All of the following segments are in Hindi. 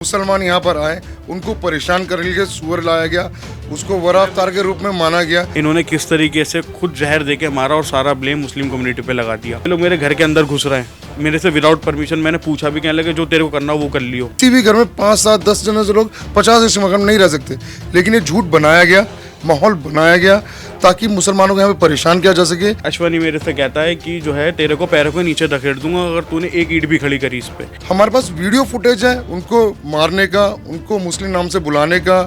मुसलमान यहाँ पर आए, उनको परेशान करने के लिए सूअर लाया गया, उसको वरा अवतार के रूप में माना गया। इन्होंने किस तरीके से खुद जहर देके मारा और सारा ब्लेम मुस्लिम कम्युनिटी पे लगा दिया। लोग मेरे घर के अंदर घुस रहे हैं मेरे से विदाउट परमिशन। मैंने पूछा भी, कहने लगे जो तेरे को करना हो वो कर लियो। किसी भी घर में 5, 7, 10 जने से लोग 50 ऐसे मकान में नहीं रह सकते, लेकिन ये झूठ बनाया गया, माहौल बनाया गया ताकि मुसलमानों को यहाँ पे परेशान किया जा सके। अश्वनी मेरे से कहता है कि जो है तेरे को पैरों के नीचे धकेल दूंगा अगर तूने एक ईंट भी खड़ी करी इस पे। हमारे पास वीडियो फुटेज है उनको मारने का, उनको मुस्लिम नाम से बुलाने का,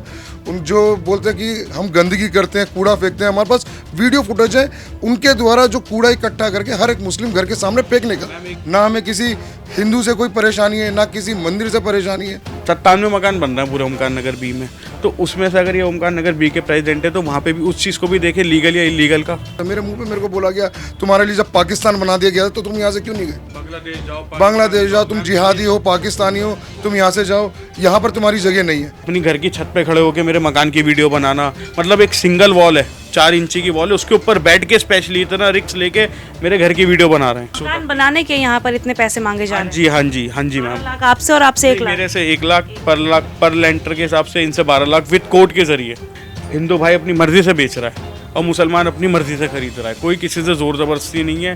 उन जो बोलते हैं कि हम गंदगी करते हैं, कूड़ा फेंकते हैं, हमारे पास वीडियो फुटेज है उनके द्वारा जो कूड़ा इकट्ठा करके हर एक मुस्लिम घर के सामने फेंकने का। ना हमें किसी हिंदू से कोई परेशानी है, ना किसी मंदिर से परेशानी है। 97 मकान बन रहा है पूरे ओमकार नगर बी में, तो उसमें से अगर ये ओमकार नगर बी के प्रेसिडेंट है तो वहाँ पे भी उस चीज़ को भी देखे, लीगल या इलीगल का। मेरे मुंह पे मेरे को बोला गया तुम्हारे लिए जब पाकिस्तान बना दिया गया तो तुम यहाँ से क्यों नहीं गए? बांग्लादेश जाओ, तुम जिहादी हो, पाकिस्तानी हो, तुम यहाँ से जाओ, यहाँ पर तुम्हारी जगह नहीं है। अपनी घर की छत पे खड़े होकर मेरे मकान की वीडियो बनाना, मतलब एक सिंगल वॉल है, 4 इंची की वॉल है, उसके ऊपर बैठ के स्पेशली इतना रिस्क लेके मेरे घर की वीडियो बना रहे हैं। मकान बनाने के यहाँ पर इतने पैसे मांगे जा रहे हैं? जी हाँ जी, हाँ जी मैम। लाख आपसे और आपसे 1 लाख? मेरे से 1 लाख पर लेंटर के हिसाब से, इनसे 12 लाख विद कोर्ट के जरिए। हिंदू भाई अपनी मर्जी से बेच रहा है और मुसलमान अपनी मर्जी से खरीद रहा है, कोई किसी से जोर जबरदस्ती नहीं है।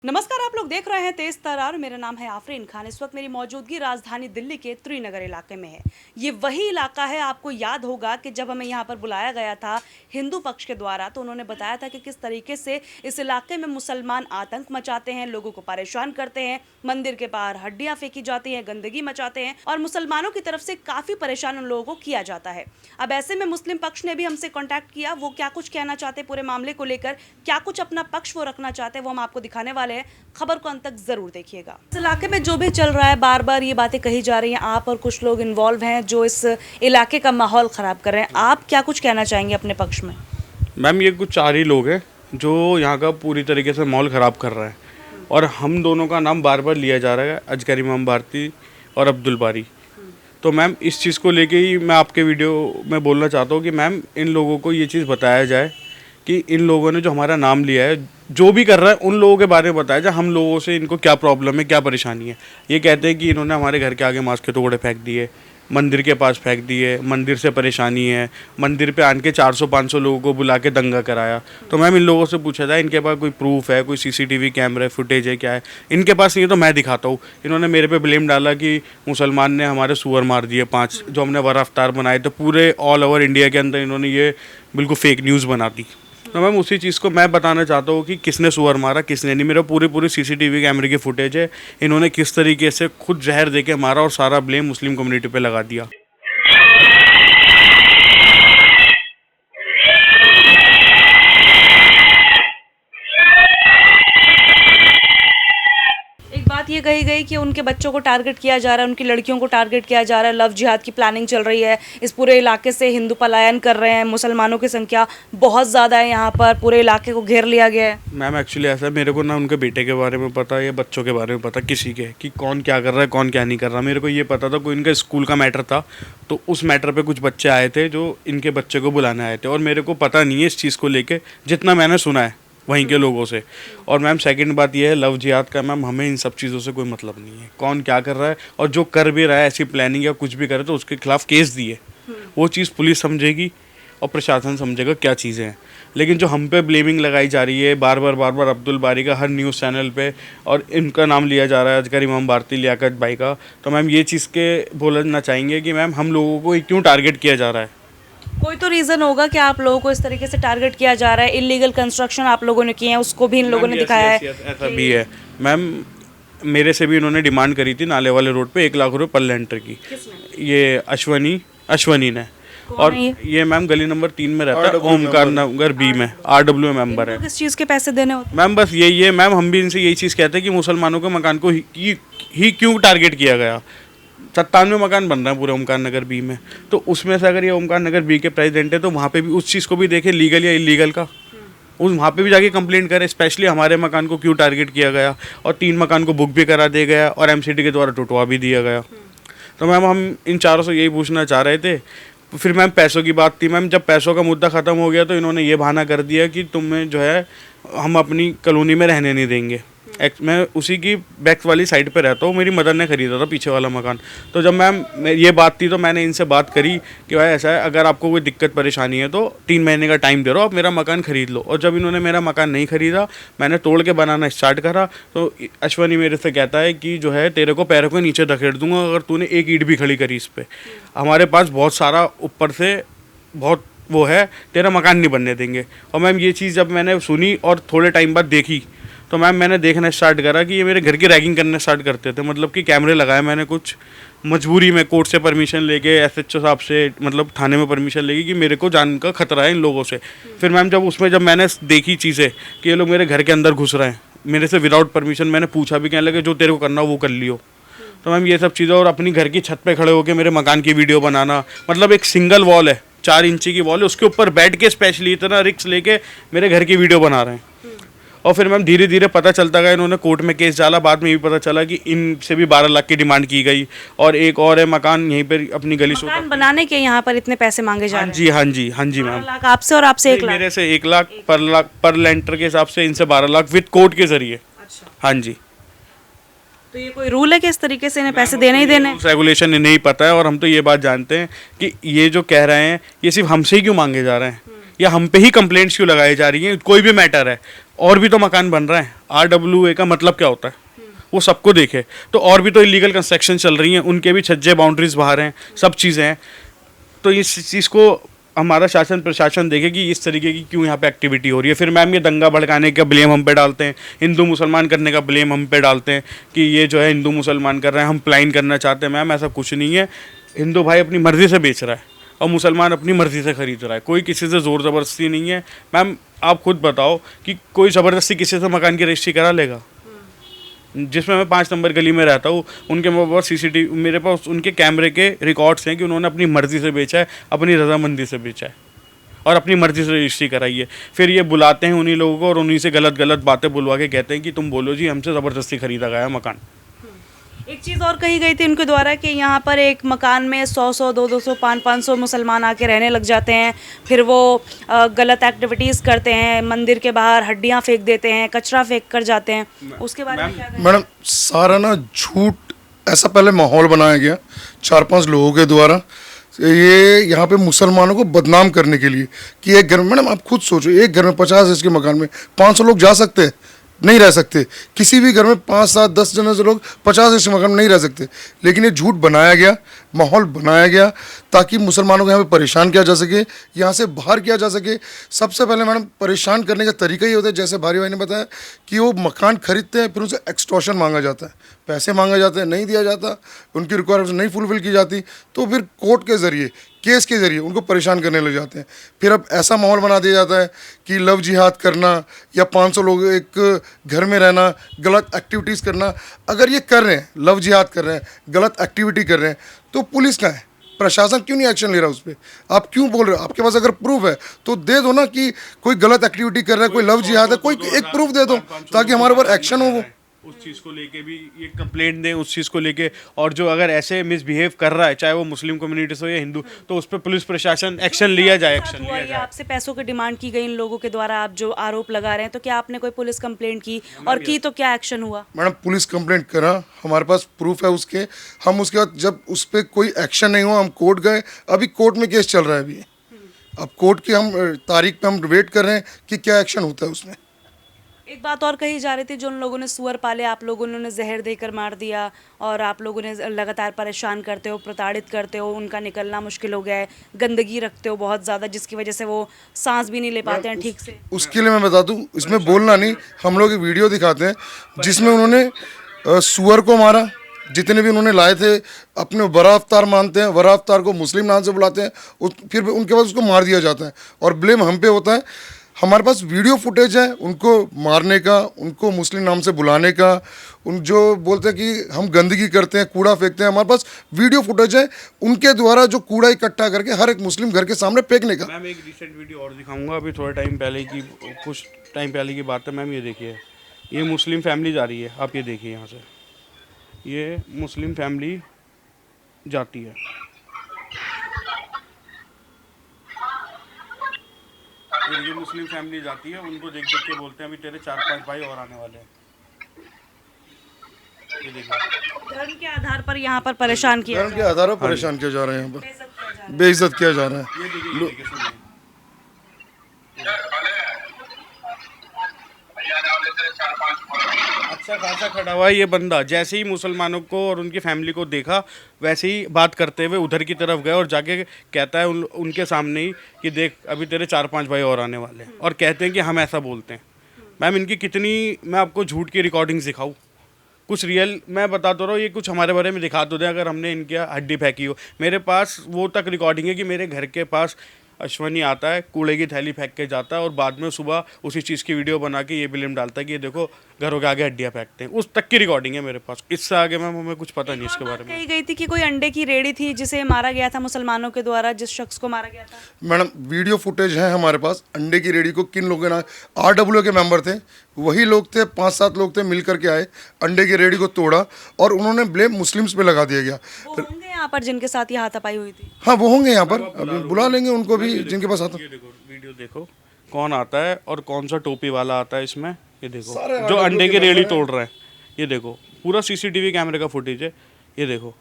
नमस्कार, आप लोग देख रहे हैं तेज तरार। मेरा नाम है आफरीन खान। इस वक्त मेरी मौजूदगी राजधानी दिल्ली के त्रिनगर इलाके में है। ये वही इलाका है, आपको याद होगा कि जब हमें यहाँ पर बुलाया गया था हिंदू पक्ष के द्वारा तो उन्होंने बताया था कि किस तरीके से इस इलाके में मुसलमान आतंक मचाते हैं, लोगों को परेशान करते हैं, मंदिर के बाहर हड्डियाँ फेंकी जाती हैं, गंदगी मचाते हैं और मुसलमानों की तरफ से काफ़ी परेशान उन लोगों को किया जाता है। अब ऐसे में मुस्लिम पक्ष ने भी हमसे कॉन्टैक्ट किया, वो क्या कुछ कहना चाहते पूरे मामले को लेकर, क्या कुछ अपना पक्ष वो रखना चाहते हैं, वो हम आपको दिखाने वाले हैं। खबर को अंत तक जरूर देखिएगा। इस इलाके में जो भी चल रहा है, बार बार ये बातें कही जा रही हैं, आप और कुछ लोग इन्वॉल्व हैं जो इस इलाके का माहौल ख़राब कर रहे हैं। आप क्या कुछ कहना चाहेंगे अपने पक्ष में? मैम ये कुछ 4 ही लोग हैं जो यहाँ का पूरी तरीके से माहौल ख़राब कर रहे हैं और हम दोनों का नाम बार बार लिया जा रहा है, अजगर इमाम भारती और अब्दुल बारी। तो मैम इस चीज़ को लेके ही मैं आपके वीडियो में बोलना चाहता हूँ कि मैम इन लोगों को ये चीज़ बताया जाए कि इन लोगों ने जो हमारा नाम लिया है, जो भी कर रहा है उन लोगों के बारे में बताया जाए, हम लोगों से इनको क्या प्रॉब्लम है, क्या परेशानी है। ये कहते हैं कि इन्होंने हमारे घर के आगे मांस के टुकड़े फेंक दिए, मंदिर के पास फेंक दिए, मंदिर से परेशानी है, मंदिर पे आन के 400-500 लोगों को बुला के दंगा कराया। तो मैम इन लोगों से पूछा जाए इनके पास कोई प्रूफ है, कोई सीसीटीवी कैमरा फुटेज है, क्या है? इनके पास नहीं है तो मैं दिखाता हूँ। इन्होंने मेरे पे ब्लेम डाला कि मुसलमान ने हमारे सूअर मार दिए 5, जो हमने वरा अवतार बनाए। तो पूरे ऑल ओवर इंडिया के अंदर इन्होंने ये बिल्कुल फेक न्यूज़ बना दी। तो मैम उसी चीज़ को मैं बताना चाहता हूँ कि किसने सूअर मारा, किसने नहीं। मेरा पूरी सीसीटीवी कैमरे की फुटेज है, इन्होंने किस तरीके से खुद जहर देके मारा और सारा ब्लेम मुस्लिम कम्युनिटी पे लगा दिया। बात ये कही गई कि उनके बच्चों को टारगेट किया जा रहा है, उनकी लड़कियों को टारगेट किया जा रहा है, लव जिहाद की प्लानिंग चल रही है, इस पूरे इलाके से हिंदू पलायन कर रहे हैं, मुसलमानों की संख्या बहुत ज़्यादा है, यहाँ पर पूरे इलाके को घेर लिया गया है। मैम एक्चुअली ऐसा है, मेरे को ना उनके बेटे के बारे में पता या बच्चों के बारे में पता, किसी के कि कौन क्या कर रहा है, कौन क्या नहीं कर रहा। मेरे को ये पता था कोई इनका स्कूल का मैटर था, तो उस मैटर पर कुछ बच्चे आए थे जो इनके बच्चे को बुलाने आए थे, और मेरे को पता नहीं है इस चीज़ को लेकर, जितना मैंने सुना है वहीं के लोगों से। और मैम सेकंड बात ये है लव जिहाद का, मैम हमें इन सब चीज़ों से कोई मतलब नहीं है, कौन क्या कर रहा है और जो कर भी रहा है ऐसी प्लानिंग या कुछ भी करे तो उसके खिलाफ केस दिए, वो चीज़ पुलिस समझेगी और प्रशासन समझेगा क्या चीज़ें हैं। लेकिन जो हम पे ब्लेमिंग लगाई जा रही है बार बार अब्दुल बारी का हर न्यूज़ चैनल पे, और इनका नाम लिया जा रहा है अजगर इमाम भारती, लियाकत भाई का, तो मैम ये चीज़ के बोलना चाहेंगे कि मैम हम लोगों को क्यों टारगेट किया जा रहा है। कोई तो रीज़न होगा कि आप लोगों को इस तरीके से टारगेट किया जा रहा है। इलीगल कंस्ट्रक्शन आप लोगों ने किए हैं, उसको भी इन लोगों ने दिखाया है। ऐसा भी है मैम, मेरे से भी इन्होंने डिमांड करी थी नाले वाले रोड पे 1 लाख रुपए पर लेंटर की। ये अश्वनी ने। और ये मैम गली नंबर 3 में रहता है, ओमकार नगर बी में, RW मेंबर है। किस चीज़ के पैसे देने होते? मैम बस यही है मैम, हम भी इनसे यही चीज़ कहते हैं कि मुसलमानों के मकान को ही क्यों टारगेट किया गया। 97 मकान बन रहा है पूरे ओमकार नगर बी में, तो उसमें से अगर ये ओमकार नगर बी के प्रेसिडेंट है तो वहाँ पे भी उस चीज़ को भी देखे, लीगल या इलीगल का, उस वहाँ पे भी जाके कंप्लेंट करे, स्पेशली हमारे मकान को क्यों टारगेट किया गया, और 3 मकान को बुक भी करा दिया गया और MCD के द्वारा टुटवा भी दिया गया। तो मैम हम इन चारों से यही पूछना चाह रहे थे। फिर मैम पैसों की बात थी मैम, जब पैसों का मुद्दा ख़त्म हो गया तो इन्होंने ये बहाना कर दिया कि तुम्हें जो है हम अपनी कॉलोनी में रहने नहीं देंगे। मैं उसी की बैक वाली साइड पे रहता हूँ, मेरी मदर ने खरीदा था पीछे वाला मकान। तो जब ये बात थी तो मैंने इनसे बात करी कि भाई ऐसा है, अगर आपको कोई दिक्कत परेशानी है तो 3 महीने का टाइम दे रहा हूँ, आप मेरा मकान खरीद लो। और जब इन्होंने मेरा मकान नहीं खरीदा, मैंने तोड़ के बनाना स्टार्ट करा, तो अश्वनी मेरे से कहता है कि जो है तेरे को पैरों के नीचे धकेल दूंगा अगर तूने एक ईंट भी खड़ी करी इस पर। हमारे पास बहुत सारा ऊपर से बहुत वो है, तेरा मकान नहीं बनने देंगे। और मैम ये चीज़ जब मैंने सुनी और थोड़े टाइम बाद देखी, तो मैम मैंने देखना स्टार्ट करा कि ये मेरे घर की रैगिंग करना स्टार्ट करते थे। मतलब कि कैमरे लगाए मैंने, कुछ मजबूरी में कोर्ट से परमिशन लेके, एसएचओ साहब से, मतलब थाने में परमिशन लेके कि मेरे को जान का खतरा है इन लोगों से। फिर मैम जब मैंने देखी चीज़ें कि ये लोग मेरे घर के अंदर घुस रहे हैं मेरे से विदाउट परमिशन, मैंने पूछा भी, कहने लगे जो तेरे को करना हो वो कर लियो। तो मैम ये सब चीज़ें, और अपनी घर की छत पे खड़े होकर मेरे मकान की वीडियो बनाना, मतलब एक सिंगल वॉल है, 4 इंची की वॉल है, उसके ऊपर बैठ के स्पेशली इतना रिक्स लेके मेरे घर की वीडियो बना रहे हैं। और फिर मैम धीरे धीरे पता चलता गया, इन्होंने कोर्ट में केस डाला, बाद में ये भी पता चला कि इनसे भी 12 लाख की डिमांड की गई। और एक और है मकान यहीं पर अपनी गली से, मकान बनाने के यहाँ पर इतने पैसे मांगे जा रहे हैं? हाँ जी हाँ जी मैम। 12 लाख आपसे और आपसे 1 लाख? मेरे से 1 लाख पर लेंटर के हिसाब से, इनसे 12 लाख विद कोर्ट के जरिए। अच्छा, हाँ जी। तो ये कोई रूल है कि इस तरीके से इन्हें पैसे देने ही देने? रेगुलेशन नहीं पता है, और हम तो ये बात जानते हैं कि ये जो कह रहे हैं ये सिर्फ हमसे ही क्यों मांगे जा रहे हैं, या हम पे ही कंप्लेंट्स क्यों लगाई जा रही हैं। कोई भी मैटर है, और भी तो मकान बन रहा है। RWA का मतलब क्या होता है, वो सबको देखे। तो और भी तो इलीगल कंस्ट्रक्शन चल रही हैं, उनके भी छज्जे बाउंड्रीज बाहर हैं, सब चीज़ें हैं। तो इस चीज़ को हमारा शासन प्रशासन देखे कि इस तरीके की क्यों यहाँ पे एक्टिविटी हो रही है। फिर मैम ये दंगा भड़काने का ब्लेम हम पे डालते हैं, हिंदू मुसलमान करने का ब्लेम हम पे डालते हैं कि ये जो है हिंदू मुसलमान कर रहे हैं, हम प्लाइन करना चाहते हैं। मैम ऐसा कुछ नहीं है, हिंदू भाई अपनी मर्ज़ी से बेच रहा है और मुसलमान अपनी मर्ज़ी से ख़रीद रहा है, कोई किसी से ज़ोर ज़बरदस्ती नहीं है। मैम आप खुद बताओ कि कोई ज़बरदस्ती किसी से मकान की रजिस्ट्री करा लेगा? जिसमें मैं 5 नंबर गली में रहता हूँ, उनके पास CCTV, मेरे पास उनके कैमरे के रिकॉर्ड्स हैं कि उन्होंने अपनी मर्ज़ी से बेचा है, अपनी रजामंदी से बेचा है और अपनी मर्ज़ी से रजिस्ट्री कराई है। फिर ये बुलाते हैं उन्हीं लोगों को और उन्हीं से गलत गलत बातें बुलवा के कहते हैं कि तुम बोलो जी हमसे ज़बरदस्ती खरीदा गया है मकान। एक चीज़ और कही गई थी उनके द्वारा कि यहाँ पर एक मकान में 100 200 500 मुसलमान आके रहने लग जाते हैं, फिर वो गलत एक्टिविटीज़ करते हैं, मंदिर के बाहर हड्डियाँ फेंक देते हैं, कचरा फेंक कर जाते हैं। उसके बारे में क्या कहें? मैडम सारा ना झूठ, ऐसा पहले माहौल बनाया गया 4-5 लोगों के द्वारा, ये यहाँ पे मुसलमानों को बदनाम करने के लिए कि एक घर में, मैडम आप खुद सोचो, एक घर में 50 इसके मकान में 500 लोग जा सकते हैं? नहीं रह सकते। किसी भी घर में 5 7 10 जने से लोग 50 इसके मकान में नहीं रह सकते। लेकिन ये झूठ बनाया गया, माहौल बनाया गया ताकि मुसलमानों को यहाँ पे परेशान किया जा सके, यहाँ से बाहर किया जा सके। सबसे पहले मैडम परेशान करने का तरीका ही होता है, जैसे भारी भाई ने बताया कि वो मकान खरीदते हैं, फिर उनसे एक्सटॉर्शन मांगा जाता है, पैसे मांगे जाते हैं, नहीं दिया जाता, उनकी रिक्वायरमेंट नहीं फुलफिल की जाती, तो फिर कोर्ट के ज़रिए, केस के ज़रिए उनको परेशान करने लग जाते हैं। फिर अब ऐसा माहौल बना दिया जाता है कि लव जिहाद करना या 500 लोग एक घर में रहना, गलत एक्टिविटीज़ करना। अगर ये कर रहे हैं, लव जिहाद कर रहे हैं, गलत एक्टिविटी कर रहे हैं, तो पुलिस कहाँ है? प्रशासन क्यों नहीं एक्शन ले रहा उस पर? आप क्यों बोल रहे हो? आपके पास अगर प्रूफ है तो दे दो ना कि कोई गलत एक्टिविटी कर रहा है, कोई लव जिहाद है, कोई एक प्रूफ दे दो ताकि हमारे ऊपर एक्शन हो। वो उस चीज़ को लेके भी ये कंप्लेंट दें, उस चीज़ को लेके। और जो अगर ऐसे मिसबिहेव कर रहा है, चाहे वो मुस्लिम कम्युनिटी से हो या हिंदू, तो उस पर पुलिस प्रशासन एक्शन लिया जाए, एक्शन लिया जाए। आपसे पैसों की डिमांड की गई इन लोगों के द्वारा, आप जो आरोप लगा रहे हैं, तो क्या आपने कोई पुलिस कंप्लेंट की, और की तो क्या एक्शन हुआ? मैडम पुलिस कंप्लेंट करा, हमारे पास प्रूफ है उसके, हम उसके बाद जब उस पर कोई एक्शन नहीं हुआ हम कोर्ट गए, अभी कोर्ट में केस चल रहा है अभी। अब कोर्ट की हम तारीख पे हम वेट कर रहे हैं कि क्या एक्शन होता है उसमें। एक बात और कही जा रही थी, जो उन लोगों ने सुअर पाले, आप लोगों ने उन्हें जहर देकर मार दिया और आप लोगों ने लगातार परेशान करते हो, प्रताड़ित करते हो, उनका निकलना मुश्किल हो गया है, गंदगी रखते हो बहुत ज़्यादा, जिसकी वजह से वो सांस भी नहीं ले पाते हैं ठीक से। उसके लिए मैं बता दूं, इसमें बोलना नहीं, हम लोग एक वीडियो दिखाते हैं जिसमें उन्होंने सुअर को मारा, जितने भी उन्होंने लाए थे अपने बड़ा अवतार मानते हैं, बड़ा अवतार को मुस्लिम नाम से बुलाते हैं, फिर उनके बाद उसको मार दिया जाता है और ब्लेम हम पे होता है। हमारे पास वीडियो फुटेज है उनको मारने का, उनको मुस्लिम नाम से बुलाने का, उन जो बोलते हैं कि हम गंदगी करते हैं, कूड़ा फेंकते हैं, हमारे पास वीडियो फुटेज है उनके द्वारा जो कूड़ा इकट्ठा करके हर एक मुस्लिम घर के सामने फेंकने का। मैम एक रिसेंट वीडियो और दिखाऊंगा, अभी थोड़ा टाइम पहले की, कुछ टाइम पहले की बात है मैम। ये देखिए, ये मुस्लिम फैमिली जा रही है, आप ये देखिए, यहाँ से ये मुस्लिम फैमिली जाती है, ये मुस्लिम फैमिली जाती है, उनको देख देख के बोलते हैं अभी तेरे 4-5 भाई और आने वाले हैं। धर्म के आधार पर यहाँ पर परेशान किया धर्म के आधार पर परेशान किया जा रहा है, यहाँ पर बेइज्जत किया जा रहा है। अच्छा खासा खड़ा हुआ है ये बंदा, जैसे ही मुसलमानों को और उनकी फैमिली को देखा वैसे ही बात करते हुए उधर की तरफ गया और जाके कहता है उनके सामने ही कि देख अभी तेरे 4-5 भाई और आने वाले हैं, और कहते हैं कि हम ऐसा बोलते हैं। मैम इनकी कितनी, मैं आपको झूठ की रिकॉर्डिंग्स दिखाऊं, कुछ रियल मैं बता तो रहा हूँ, ये कुछ हमारे बारे में दिखा तो दें अगर हमने इनकी हड्डी फेंकी हो। मेरे पास वो तक रिकॉर्डिंग है कि मेरे घर के पास अश्वनी आता है, कूड़े की थैली फेंक के जाता है और बाद में सुबह उसी चीज़ की वीडियो बना के ये ब्लेम डालता है कि ये देखो घरों के आगे हड्डियाँ फेंकते हैं। उस तक की रिकॉर्डिंग है मेरे पास, इससे आगे मैम हमें कुछ पता नहीं इसके बारे में। कही गई थी कि कोई अंडे की रेडी थी जिसे मारा गया था मुसलमानों के द्वारा, जिस शख्स को मारा गया था। मैडम वीडियो फुटेज है हमारे पास, अंडे की रेडी को किन लोगों ने, RWA के मेंबर थे, वही लोग थे, 5-7 लोग थे, मिल करके आए, अंडे की रेडी को तोड़ा और उन्होंने ब्लेम मुस्लिम्स पे लगा दिया गया। वो होंगे यहाँ पर जिनके साथ ये हाथापाई हुई थी? हाँ वो होंगे यहाँ पर, अभी बुला लेंगे उनको भी जिनके पास आता। देखो वीडियो देखो कौन आता है और कौन सा टोपी वाला आता है इसमें, ये देखो जो अंडे की रेडी तोड़ रहा है, ये देखो पूरा CCTV कैमरे का फुटेज है। ये देखो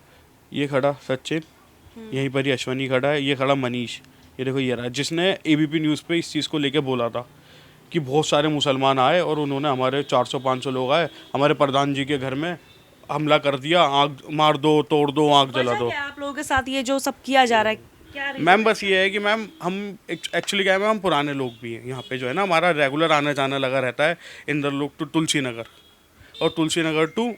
ये खड़ा सचिन, यहीं पर ही अश्वनी खड़ा है, ये खड़ा मनीष, ये देखो ये रहा जिसने ABP न्यूज़ पे इस चीज़ को लेके बोला था कि बहुत सारे मुसलमान आए और उन्होंने हमारे 400-500 लोग आए, हमारे प्रधान जी के घर में हमला कर दिया, आग मार दो, तोड़ दो, आग जला दो। क्या आप लोगों के साथ ये जो सब किया जा रहा है क्या मैम बस ये है कि मैम हम एक्चुअली क्या है मैम, हम पुराने लोग भी हैं यहाँ पे, जो है ना हमारा रेगुलर आना जाना लगा रहता है इंदर लोग टू तुलसी नगर और तुलसी नगर टू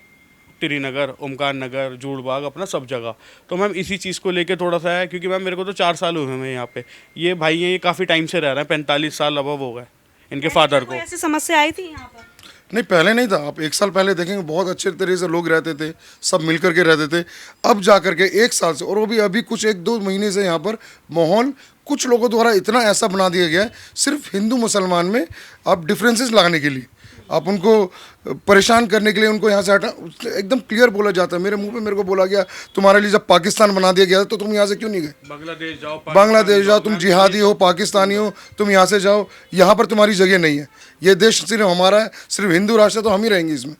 टिरी नगर, ओमकार नगर, जूड़बाग, अपना सब जगह। तो मैम इसी चीज़ को लेके थोड़ा सा है, क्योंकि मैम मेरे को तो 4 साल हुए हैं यहाँ पे, ये भाई हैं ये काफ़ी टाइम से रह रहे हैं, 45 साल अब हो गए इनके फादर को। ऐसी समस्या आई थी यहाँ पर? नहीं पहले नहीं था, आप 1 साल पहले देखेंगे बहुत अच्छे तरीके से लोग रहते थे, सब मिल करके रहते थे। अब जा करके 1 साल से, और वो भी अभी कुछ 1-2 महीने से यहाँ पर माहौल कुछ लोगों द्वारा इतना ऐसा बना दिया गया है, सिर्फ हिंदू मुसलमान में आप डिफरेंसेस लाने के लिए, आप उनको परेशान करने के लिए उनको यहाँ से हटा, एकदम क्लियर बोला जाता है। मेरे मुंह पे मेरे को बोला गया तुम्हारे लिए जब पाकिस्तान बना दिया गया तो तुम यहाँ से क्यों नहीं गए, बांग्लादेश जाओ, तुम जिहादी हो, पाकिस्तानी हो, तुम यहाँ से जाओ, यहाँ पर तुम्हारी जगह नहीं है, ये देश सिर्फ हमारा है, सिर्फ हिंदू राष्ट्र है, तो हम ही रहेंगे इसमें।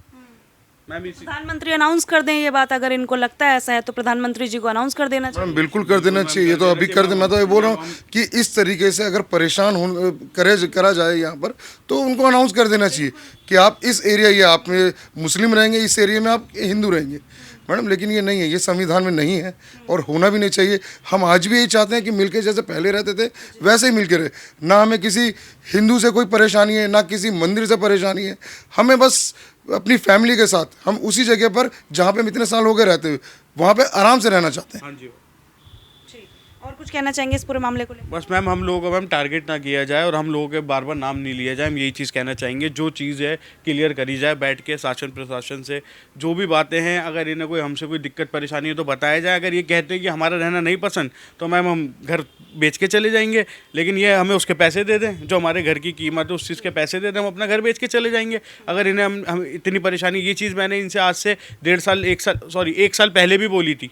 प्रधानमंत्री अनाउंस कर दें ये बात, अगर इनको लगता है ऐसा है तो प्रधानमंत्री जी को अनाउंस कर देना चाहिए। बिल्कुल कर देना चाहिए, ये तो अभी कर दे। मैं तो ये बोल रहा हूँ कि इस तरीके से अगर परेशान हो करा जाए यहाँ पर, तो उनको अनाउंस कर देना चाहिए कि आप इस एरिया, ये आप में मुस्लिम रहेंगे, इस एरिया में आप हिंदू रहेंगे। मैडम लेकिन ये नहीं है, ये संविधान में नहीं है और होना भी नहीं चाहिए। हम आज भी यही चाहते हैं कि मिलके जैसे पहले रहते थे वैसे ही मिलके रहे, ना हमें किसी हिंदू से कोई परेशानी है, ना किसी मंदिर से परेशानी है, हमें बस अपनी फैमिली के साथ हम उसी जगह पर जहाँ पे हम इतने साल हो गए रहते हुए वहाँ पे आराम से रहना चाहते हैं। हाँ जी। और कुछ कहना चाहेंगे इस पूरे मामले को लेकर? बस मैम हम लोगों को मैम टारगेट ना किया जाए और हम लोगों के बार बार नाम नहीं लिया जाए, हम यही चीज़ कहना चाहेंगे। जो चीज़ है क्लियर करी जाए बैठ के शासन प्रशासन से, जो भी बातें हैं, अगर इन्हें कोई हमसे कोई दिक्कत परेशानी है तो बताया जाए। अगर ये कहते हैं कि हमारा रहना नहीं पसंद तो मैम हम घर बेच के चले जाएंगे, लेकिन ये हमें उसके पैसे दे दें, जो हमारे घर की कीमत है उस चीज़ के पैसे दे दें, हम अपना घर बेच के चले जाएंगे। अगर इन्हें हम इतनी परेशानी, ये चीज़ मैंने इनसे आज से 1 साल पहले भी बोली थी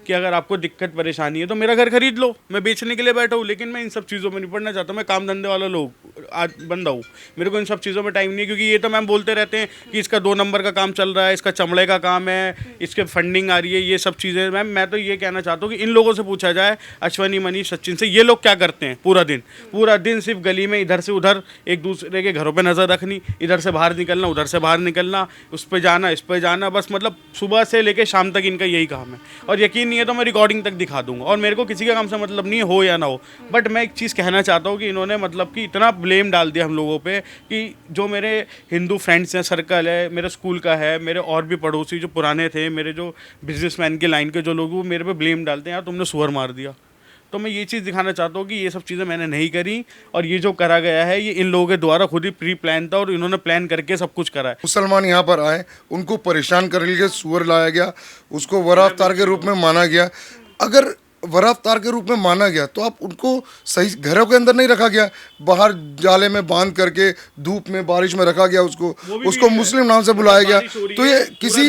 कि अगर आपको दिक्कत परेशानी है तो मेरा घर खरीद लो, मैं बेचने के लिए बैठा हूँ, लेकिन मैं इन सब चीज़ों में नहीं पड़ना चाहता। मैं काम धंधे वाला लोग आज बंदा हूँ, मेरे को इन सब चीज़ों में टाइम नहीं है, क्योंकि ये तो मैम बोलते रहते हैं कि इसका 2 नंबर का काम चल रहा है, इसका चमड़े का काम है, इसके फंडिंग आ रही है, ये सब चीज़ें। मैम मैं तो ये कहना चाहता हूँ कि इन लोगों से पूछा जाए, अश्वनी, मनीष, सचिन से, ये लोग क्या करते हैं पूरा दिन सिर्फ गली में इधर से उधर एक दूसरे के घरों पर नज़र रखनी, इधर से बाहर निकलना, उधर से बाहर निकलना, उस पर जाना, इस पर जाना, बस मतलब सुबह से लेकर शाम तक इनका यही काम है। और यकीन नहीं है तो मैं रिकॉर्डिंग दिखा दूंगा, और मेरे को किसी का काम से मतलब नहीं हो या ना हो, बट मैं एक चीज़ कहना चाहता हूँ कि इन्होंने मतलब कि इतना ब्लेम डाल दिया हम लोगों पे कि जो मेरे हिंदू फ्रेंड्स हैं, सर्कल है, मेरे स्कूल का है, मेरे और भी पड़ोसी जो पुराने थे, मेरे जो बिजनेसमैन की लाइन के जो लोग, वो मेरे पे ब्लेम डालते हैं, यार तुमने सुअर मार दिया। तो मैं ये चीज़ दिखाना चाहता हूँ कि ये सब चीज़ें मैंने नहीं करी, और ये जो करा गया है ये इन लोगों के द्वारा खुद ही प्री प्लान था, और इन्होंने प्लान करके सब कुछ करा है। मुसलमान यहाँ पर आए, उनको परेशान करने के लिए सुअर लाया गया, उसको वराफ्तार के रूप में माना गया। अगर वराफ्तार के रूप में माना गया तो आप उनको सही घरों के अंदर नहीं रखा गया, बाहर जाले में बांध करके धूप में बारिश में रखा गया, उसको मुस्लिम नाम से बुलाया गया। तो ये किसी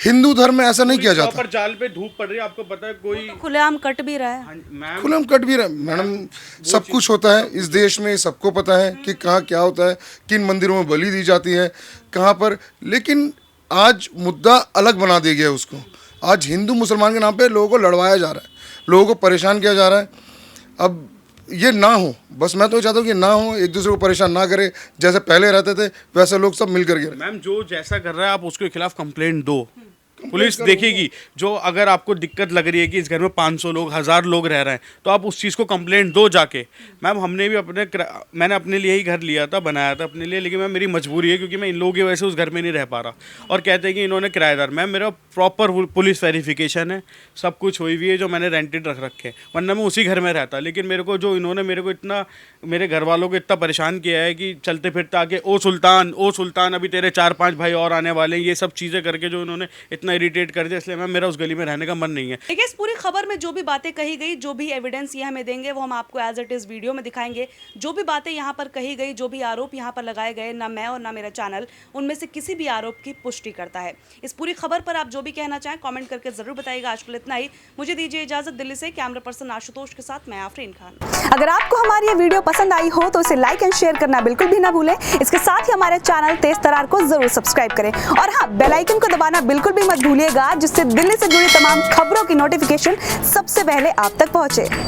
हिंदू धर्म में ऐसा नहीं किया जाता। पर जाल पे धूप पड़ रही है, आपको पता है, कोई तो खुलेआम कट भी रहा है। खुलेआम कट भी रहा है मैडम, सब कुछ होता है इस देश में, सबको पता है कि कहाँ क्या होता है, किन मंदिरों में बलि दी जाती है, कहाँ पर। लेकिन आज मुद्दा अलग बना दिया गया है उसको। आज हिंदू मुसलमान के नाम पे लोगों को लड़वाया जा रहा है, लोगों को परेशान किया जा रहा है। अब ये ना हो, बस मैं तो चाहता हूँ कि ना हो, एक दूसरे को परेशान ना करे, जैसे पहले रहते थे वैसे लोग सब मिल करके रहे। मैम जो जैसा कर रहा है आप उसके खिलाफ कंप्लेंट दो, पुलिस देखेगी। जो अगर आपको दिक्कत लग रही है कि इस घर में 500 लोग 1000 लोग रह रहे हैं तो आप उस चीज़ को कंप्लेंट दो जाके। मैम हमने भी मैंने अपने लिए ही घर लिया था, बनाया था अपने लिए, लेकिन मैम मेरी मजबूरी है क्योंकि मैं इन लोगों की वजह से उस घर में नहीं रह पा रहा। और कहते हैं कि इन्होंने किराएदार, मैम मेरा प्रॉपर पुलिस वेरिफिकेशन है, सब कुछ हुई हुई है, जो मैंने रेंटेड रख रखे हैं, वरना मैं उसी घर में रहता। लेकिन मेरे को जो इन्होंने मेरे को इतना, मेरे घर वालों को इतना परेशान किया है कि चलते फिरते आके ओ सुल्तान अभी तेरे 4-5 भाई और आने वाले हैं, ये सब चीज़ें करके जो इन्होंने इतना इरिटेट कर दिया, इसलिए मैम मेरा उस गली में रहने का मन नहीं है। देखिए, इस पूरी खबर में जो भी बातें कही गई, जो भी एविडेंस ये हमें देंगे वो हम आपको एज इट इज़ वीडियो में दिखाएंगे। जो भी बातें यहाँ पर कही गई, जो भी आरोप यहाँ पर लगाए गए, ना मैं और ना मेरा चैनल उनमें से किसी भी आरोप की पुष्टि करता है। इस पूरी खबर पर आप जो भी कहना चाहें कमेंट करके जरूर बताइएगा। आज के लिए इतना ही, मुझे दीजिए इजाजत। दिल्ली से कैमरा पर्सन आशुतोष के साथ मैं आफरीन खान। अगर आपको हमारी ये वीडियो पसंद आई हो तो इसे लाइक एंड शेयर करना बिल्कुल भी ना भूलें। इसके साथ ही हमारे चैनल तेज तरार को जरूर सब्सक्राइब करें और हाँ, बेल आइकन को दबाना बिल्कुल भी मत भूलिएगा, जिससे दिल्ली से जुड़ी तमाम खबरों की नोटिफिकेशन सबसे पहले आप तक पहुंचे।